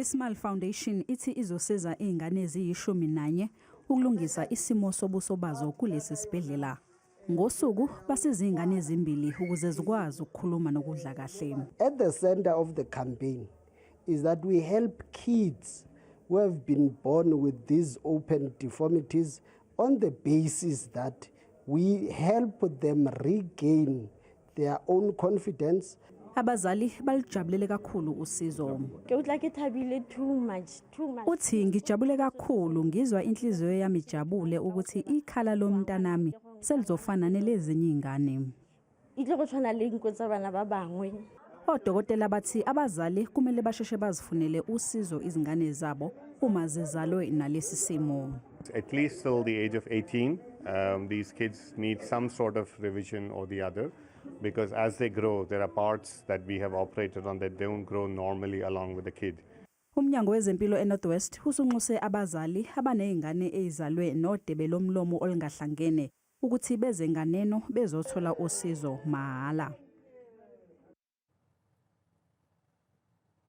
iSmile Foundation ithi izosiza izingane eziyishumi ukulungisa isimo sobuso bazo kulesi sibhedlela. Ngosuku basiza izingane ezimbili ukuze zikwazi ukukhuluma nokudla kahle. At the center of the campaign is that we help kids who have been born with these open deformities on the basis that we help them regain their own confidence. Abazali balijabulele kakhulu usizo. Too much. Uthi ngijabule kakhulu ngizwa inhliziyo yami ijabule ukuthi ikhala lomntanami selizofana nelezinye izingane. Odokotela bathi abazali kumele basheshe bazifunele usizo izingane zabo uma zizalwe nalesi simo. At least till the age of 18, these kids need some sort of revision or the other, because as they grow, there are parts that we have operated on that don't grow normally along with the kid. Umnyango wezempilo eNorthwest usunxuse abazali abanezingane ezizalwe Nodebe Lomlomo Olungahlangene ukuthi bezenganeno bezothola usizo mahala.